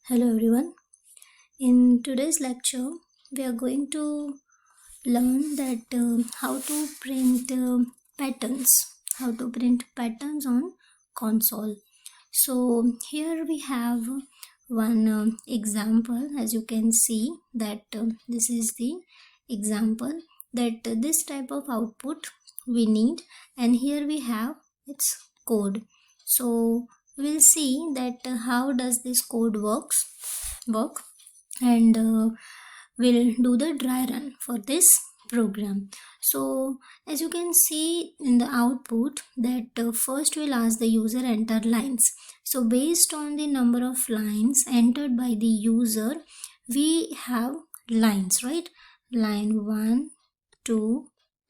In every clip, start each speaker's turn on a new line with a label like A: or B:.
A: Hello everyone. In today's lecture, we are going to learn that how to print patterns on console. So here we have one example. As you can see that this is the example that this type of output we need, and here we have its code. So we'll see that how does this code work, and we'll do the dry run for this program. So as you can see in the output that first we'll ask the user enter lines. So based on the number of lines entered by the user, we have lines, right? Line 1, 2,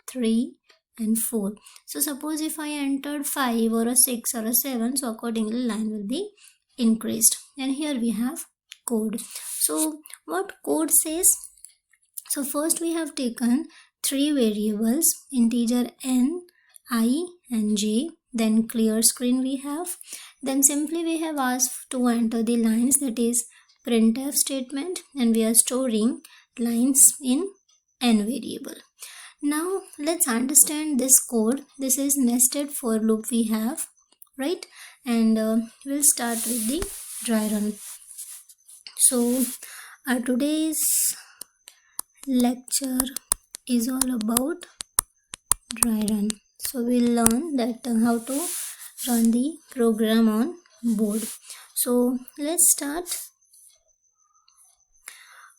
A: 3 and 4. So suppose if I entered 5 or a 6 or a 7, so accordingly line will be increased. And here we have code. So what code says? So first we have taken three variables, integer n, I and j. Then clear screen we have. Then simply we have asked to enter the lines, that is printf statement, and we are storing lines in n variable. Now let's understand this code. This is nested for loop we have, right? And we'll start with the dry run. So our today's lecture is all about dry run. So we'll learn that how to run the program on board. So let's start.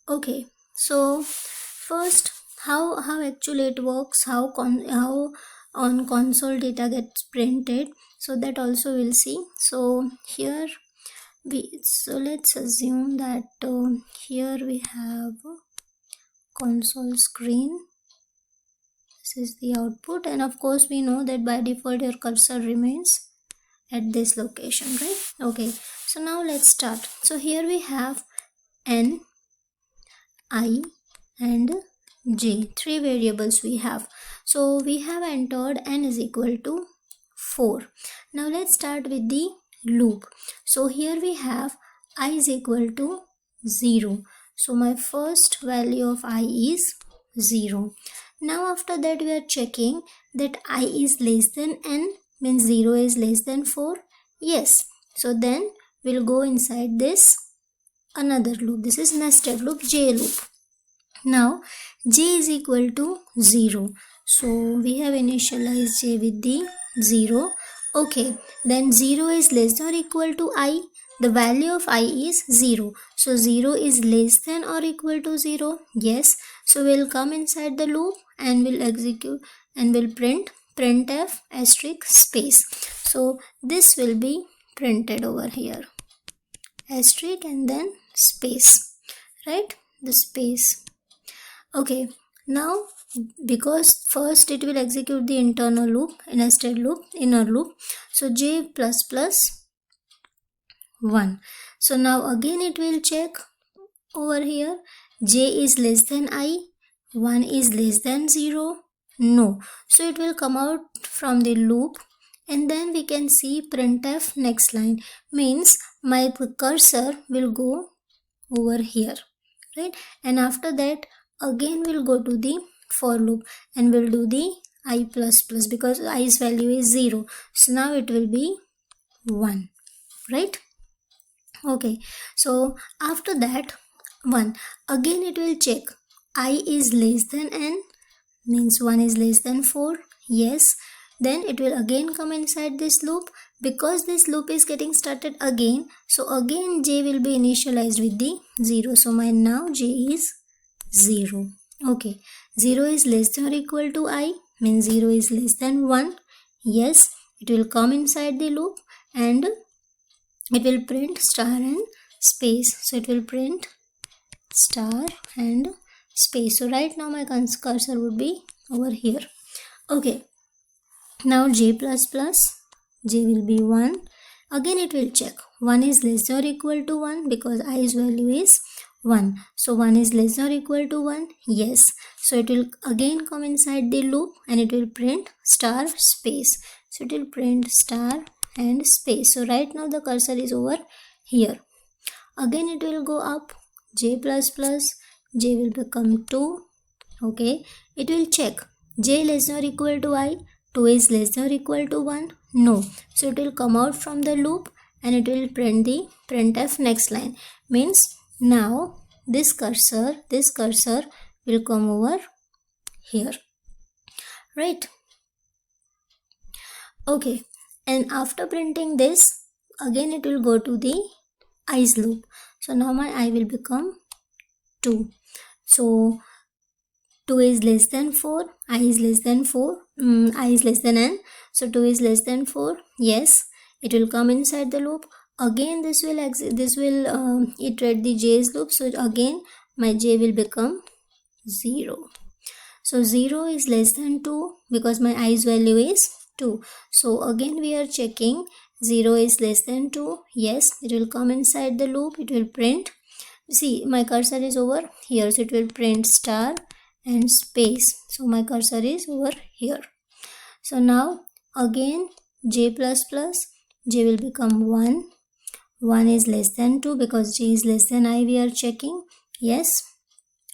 A: Okay, so first how actually it works, how on console data gets printed, so that also we'll see. So here let's assume that here we have console screen. This is the output, and of course we know that by default your cursor remains at this location, right? Okay, so now let's start. So here we have n, I and j, three variables we have. So we have entered n is equal to 4. Now let's start with the loop. So here we have I is equal to 0. So my first value of I is 0. Now after that we are checking that I is less than n, means 0 is less than 4. Yes. So then we'll go inside this another loop. This is nested loop, j loop. Now j is equal to 0. So we have initialized j with the 0. Okay, then 0 is less or equal to I. The value of I is 0. So 0 is less than or equal to 0. Yes. So we'll come inside the loop and we'll execute and we'll print printf asterisk space. So this will be printed over here. Asterisk and then space. Right? The space. Okay. Now because first it will execute the internal loop, nested loop, inner loop. So j plus plus 1. So now again it will check over here, j is less than I, 1 is less than 0, no. So it will come out from the loop, and then we can see printf next line, means my cursor will go over here, right? And after that again we'll go to the for loop and we'll do the I plus plus, because i's value is 0. So now it will be 1, right? Okay, so after that 1, again it will check I is less than n, means 1 is less than 4. Yes. Then it will again come inside this loop, because this loop is getting started again. So again j will be initialized with the 0. So my now j is 0. Okay, 0 is less than or equal to I, means 0 is less than 1. Yes, it will come inside the loop and it will print star and space. So it will print star and space. So right now my cursor would be over here. Okay, now j plus plus, j will be 1. Again it will check 1 is less than or equal to 1, because i's value is 1. So 1 is less than or equal to 1. Yes. So it will again come inside the loop and it will print star space. So it will print star and space. So right now the cursor is over here. again it will go up, j plus plus, j will become 2. Okay, it will check j less than or equal to I, 2 is less than or equal to 1, no. So it will come out from the loop and it will print the printf next line. Means now this cursor will come over here, right? Okay, and after printing this, again it will go to the i's loop. So now my I will become 2. So 2 is less than 4, I is less than 4, I is less than n. So 2 is less than 4, yes, it will come inside the loop. Again this will iterate the j's loop. So again my j will become 0. So 0 is less than 2 because my i's value is 2. So again we are checking 0 is less than 2. Yes, it will come inside the loop. It will print. See, my cursor is over here. So it will print star and space. So my cursor is over here. So now again j plus plus, j will become 1. 1 is less than 2 because j is less than I we are checking. Yes,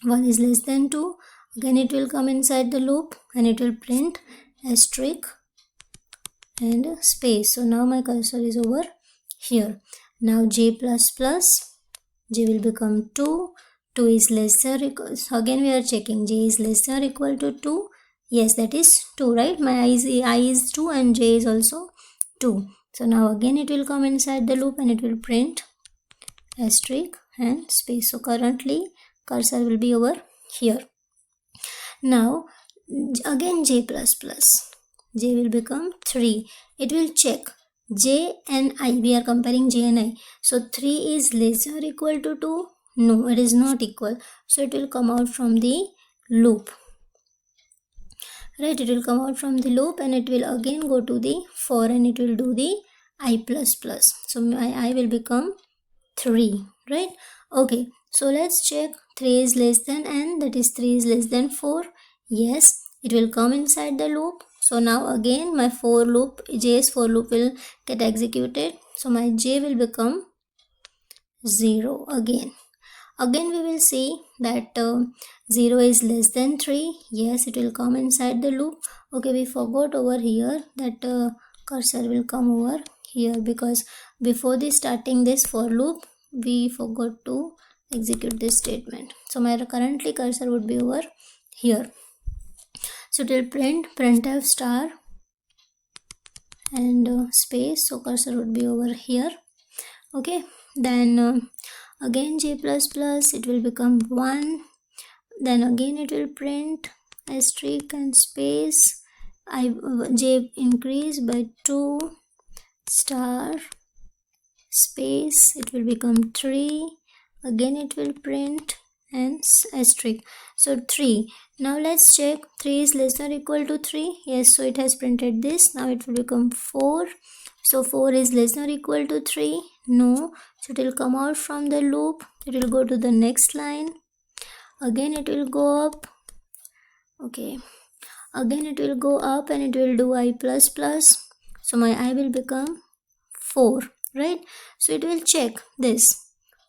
A: 1 is less than 2. Again it will come inside the loop and it will print asterisk and space. So now my cursor is over here. Now j plus plus, j will become 2. 2 is less than or equal. So again we are checking j is less than or equal to 2. Yes, that is 2, right? My I is 2 and j is also 2. So now again it will come inside the loop and it will print asterisk and space. So currently cursor will be over here. Now again j plus plus, j will become 3. It will check j and I. We are comparing j and I. So 3 is less than or equal to 2. No, it is not equal. So it will come out from the loop. Right, it will come out from the loop and it will again go to the for and it will do the I plus plus. So my I will become 3. Right? Okay. So let's check 3 is less than n, that is 3 is less than 4. Yes, it will come inside the loop. So now again my for loop, j's for loop will get executed. So my j will become 0 again. Again we will see that 0 is less than 3. Yes, it will come inside the loop. Okay, we forgot over here that cursor will come over here because before the starting this for loop we forgot to execute this statement. So my currently cursor would be over here. So it will print printf star and space. So cursor would be over here. Okay, then again j plus plus, it will become 1. Then again it will print asterisk and space. J increase by 2 star space, it will become 3. Again it will print and asterisk. So 3. Now let's check 3 is less than or equal to 3. Yes, so it has printed this. Now it will become 4. So 4 is less than or equal to 3. No. So it will come out from the loop. It will go to the next line. Again it will go up. Okay. Again it will go up and it will do I plus plus. So my I will become 4. Right? So it will check this.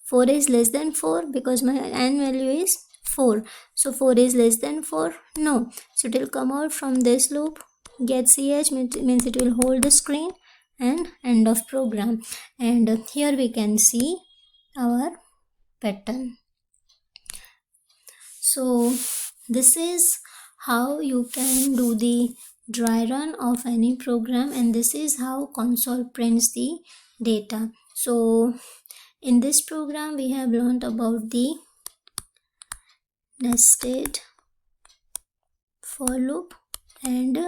A: 4 is less than 4 because my n value is 4. So 4 is less than 4. No. So it will come out from this loop. Get ch means it will hold the screen and end of program. And here we can see our pattern. So this is how you can do the dry run of any program, and this is how console prints the data. So in this program we have learned about the nested for loop, and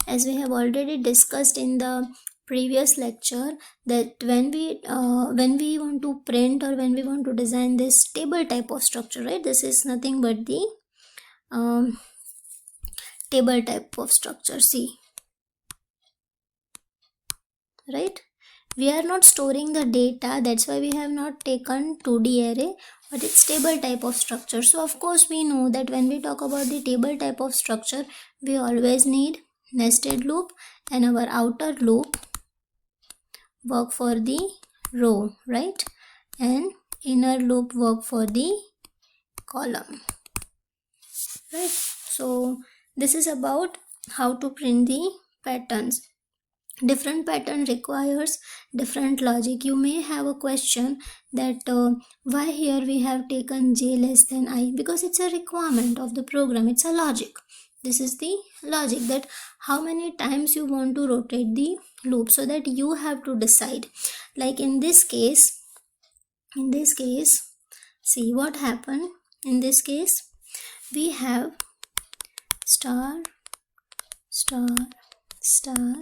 A: as we have already discussed in the previous lecture that when we want to print or when we want to design this table type of structure, right, this is nothing but the table type of structure. See, right, we are not storing the data, that's why we have not taken 2D array, but it's table type of structure. So of course we know that when we talk about the table type of structure, we always need nested loop, and our outer loop work for the row, right, and inner loop work for the column, right? So this is about how to print the patterns. Different pattern requires different logic. You may have a question that why here we have taken j less than I, because it's a requirement of the program. It's a logic. This is the logic, that how many times you want to rotate the loop, so that you have to decide. Like in this case, see what happened. In this case we have star star star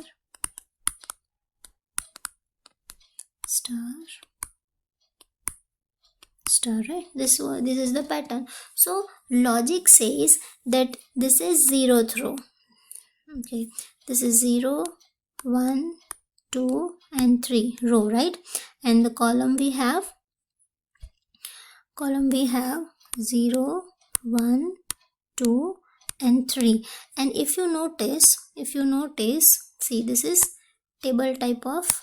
A: star star, right? This is the pattern. So logic says that this is 0th row. Okay, this is 0, 1, 2 and 3 row, right? And the column we have 0, 1, 2 and 3. And if you notice, see, this is table type of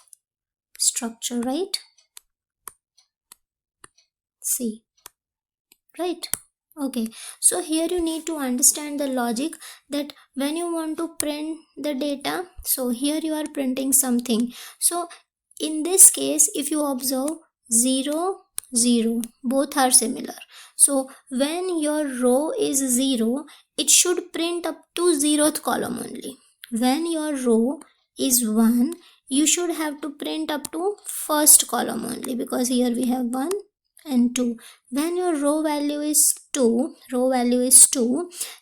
A: structure, right? See, right? Okay, so here you need to understand the logic, that when you want to print the data, so here you are printing something. So in this case, if you observe 0, 0, both are similar. So when your row is 0, it should print up to 0th column only. When your row is 1, you should have to print up to first column only, because here we have 1 and 2. When your row value is 2,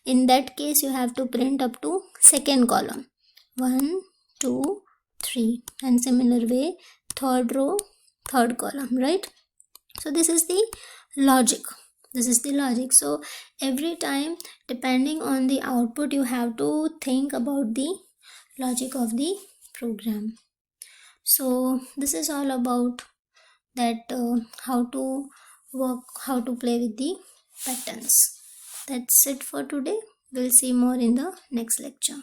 A: in that case you have to print up to second column, 1, 2, 3, and similar way third row, third column, right? So this is the logic. So every time, depending on the output, you have to think about the logic of the program. So this is all about that, how to play with the patterns. That's it for today. We'll see more in the next lecture.